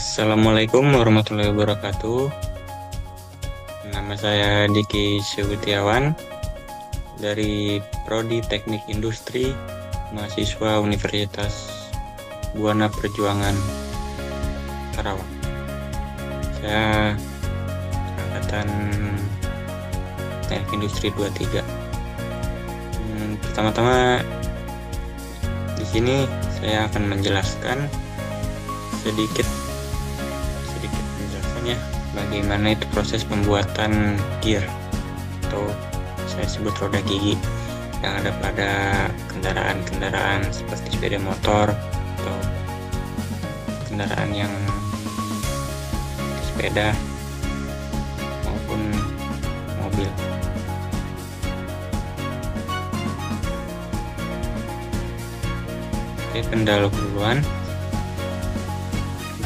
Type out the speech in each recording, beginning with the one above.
Assalamualaikum warahmatullahi wabarakatuh. Nama saya Diki Sugetiawan dari Prodi Teknik Industri, mahasiswa Universitas Buana Perjuangan Karawang. Saya angkatan Teknik Industri 23. Pertama-tama di sini saya akan menjelaskan sedikit penjelasannya bagaimana itu proses pembuatan gear atau saya sebut roda gigi yang ada pada kendaraan-kendaraan seperti sepeda motor atau kendaraan yang sepeda maupun mobil. Oke, pendahuluan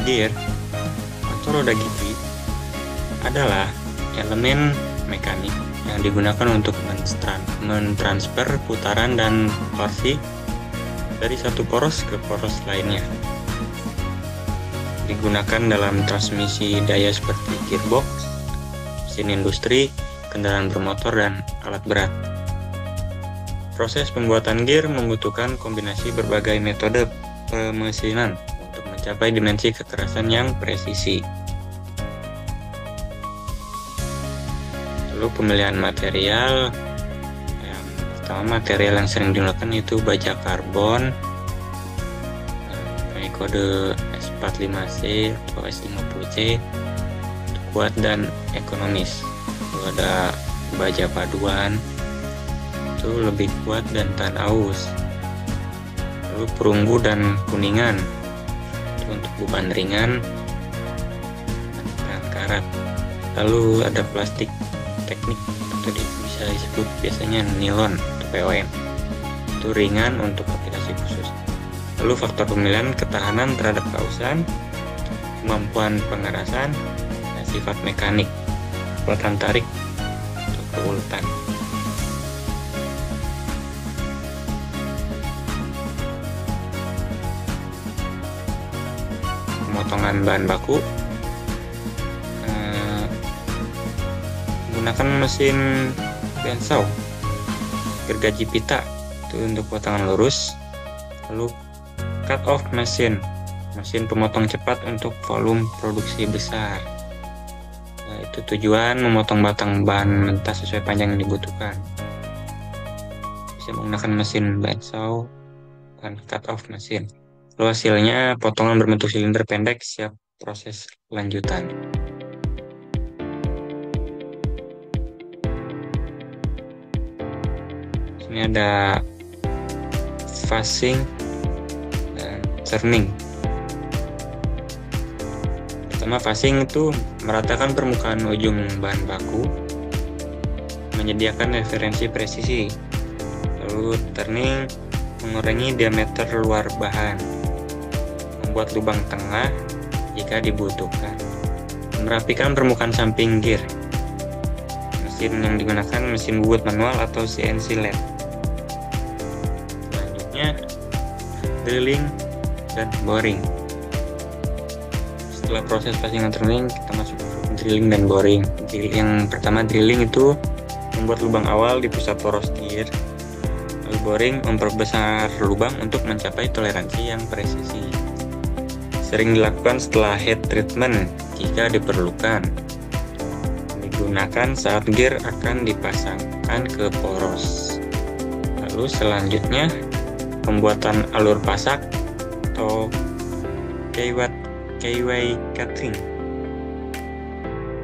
gear atau roda gigi adalah elemen mekanik yang digunakan untuk mentransfer putaran dan torsi dari satu poros ke poros lainnya. Digunakan dalam transmisi daya seperti gearbox, mesin industri, kendaraan bermotor, dan alat berat. Proses pembuatan gear membutuhkan kombinasi berbagai metode pemesinan untuk mencapai dimensi kekerasan yang presisi. Lalu pemilihan material, yang pertama material yang sering digunakan itu baja karbon, kode S45C atau S50C, kuat dan ekonomis. Lalu ada baja paduan, itu lebih kuat dan tahan aus. Lalu perunggu dan kuningan, itu untuk beban ringan dan tahan karat. Lalu ada plastik teknik atau bisa disebut biasanya nilon atau POM, itu ringan untuk aplikasi khusus. Lalu faktor pemilihan ketahanan terhadap kausan, kemampuan pengerasan, dan sifat mekanik, kekuatan tarik atau keuletan. Pemotongan bahan baku, menggunakan mesin bandsaw, gergaji pita itu untuk potongan lurus. Lalu cut off mesin pemotong cepat untuk volume produksi besar. Nah, itu tujuan memotong batang bahan mentah sesuai panjang yang dibutuhkan. Bisa menggunakan mesin bandsaw dan cut off mesin. Lalu hasilnya potongan berbentuk silinder pendek siap proses lanjutan. Ini ada facing dan turning. Pertama, facing itu meratakan permukaan ujung bahan baku, menyediakan referensi presisi. Lalu turning mengurangi diameter luar bahan, membuat lubang tengah jika dibutuhkan, merapikan permukaan samping gear. Mesin yang digunakan mesin bubut manual atau CNC lathe. Selanjutnya drilling dan boring. Setelah proses facing dan turning, kita masuk ke drilling dan boring. Yang pertama, drilling itu membuat lubang awal di pusat poros gear. Lalu boring memperbesar lubang untuk mencapai toleransi yang presisi. Sering dilakukan setelah heat treatment jika diperlukan. Digunakan saat gear akan dipasangkan ke poros. Lalu selanjutnya pembuatan alur pasak atau keyway cutting.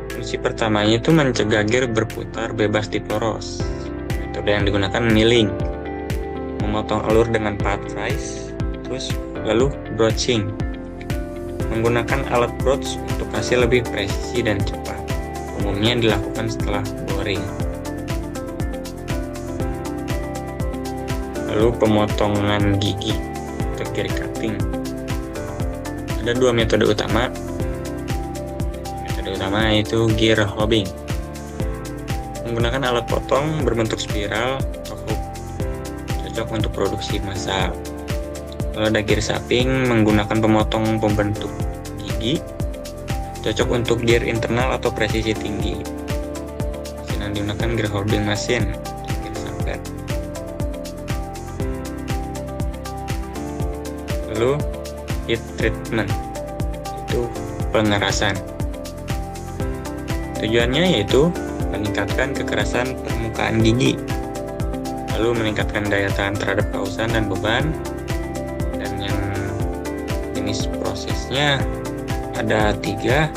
Fungsi pertamanya itu mencegah gear berputar bebas di poros. Metode yang digunakan milling, memotong alur dengan part vise, lalu broaching, menggunakan alat broach untuk hasil lebih presisi dan cepat. Umumnya dilakukan setelah boring. Lalu pemotongan gigi atau gear cutting. Ada dua metode utama. Metode utama itu gear hobbing. Menggunakan alat potong berbentuk spiral atau hook, cocok untuk produksi massal. Lalu ada gear shaping menggunakan pemotong pembentuk gigi Cocok untuk gear internal atau presisi tinggi. Mesin yang digunakan gear holding machine, gear samper. Lalu heat treatment, itu pengerasan. Tujuannya yaitu meningkatkan kekerasan permukaan gigi, lalu meningkatkan daya tahan terhadap kausan dan beban. Dan yang jenis prosesnya ada 3.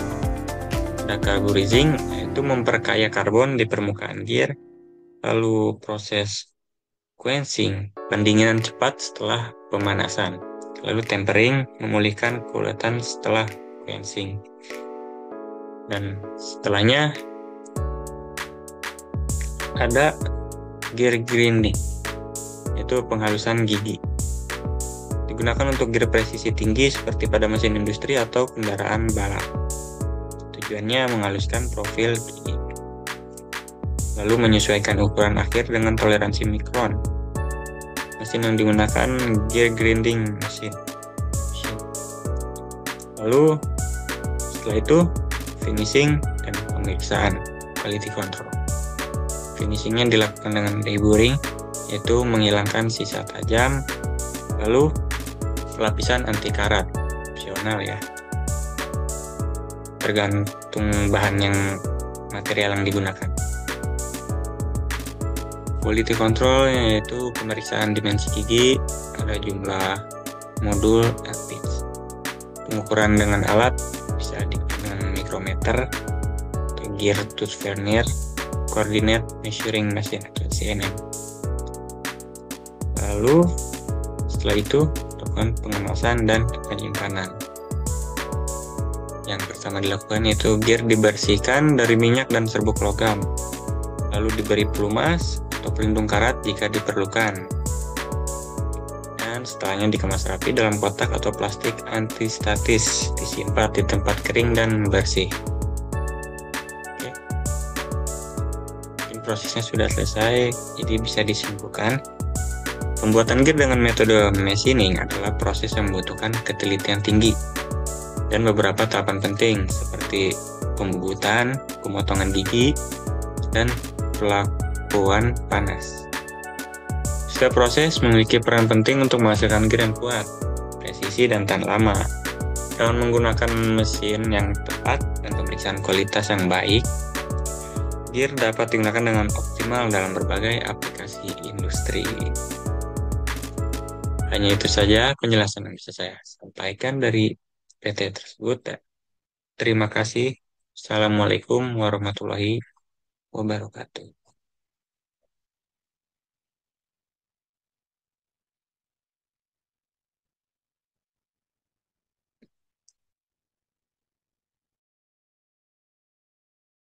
Ada carburizing, yaitu memperkaya karbon di permukaan gear. Lalu proses quenching, pendinginan cepat setelah pemanasan. Lalu tempering, memulihkan keuletan setelah quenching. Dan setelahnya ada gear grinding, yaitu penghalusan gigi. Digunakan untuk gear presisi tinggi seperti pada mesin industri atau kendaraan balap. Tujuannya menghaluskan profil gigi, lalu menyesuaikan ukuran akhir dengan toleransi mikron. Mesin yang digunakan gear grinding mesin. Lalu setelah itu finishing dan pemeriksaan quality control. Finishingnya dilakukan dengan deburring, yaitu menghilangkan sisa tajam. Lalu pelapisan anti karat, opsional ya, tergantung bahan yang material yang digunakan. Quality control yaitu pemeriksaan dimensi gigi, ada jumlah modul pitch. Pengukuran dengan alat bisa dengan mikrometer, atau gear tooth vernier, coordinate measuring machine atau CMM. Lalu setelah itu lakukan pengemasan dan penyimpanan. Yang pertama dilakukan yaitu gear dibersihkan dari minyak dan serbuk logam, lalu diberi pelumas atau pelindung karat jika diperlukan, dan setelahnya dikemas rapi dalam kotak atau plastik antistatis, disimpan di tempat kering dan bersih. Oke. Mungkin prosesnya sudah selesai, jadi bisa disimpulkan. Pembuatan gear dengan metode machining adalah proses yang membutuhkan ketelitian tinggi dan beberapa tahapan penting seperti pembubutan, pemotongan gigi, dan perlakuan panas. Setiap proses memiliki peran penting untuk menghasilkan gear yang kuat, presisi, dan tahan lama. Dengan menggunakan mesin yang tepat dan pemeriksaan kualitas yang baik, gear dapat digunakan dengan optimal dalam berbagai aplikasi industri. Hanya itu saja penjelasan yang bisa saya sampaikan dari PT tersebut. Terima kasih. Assalamualaikum warahmatullahi wabarakatuh.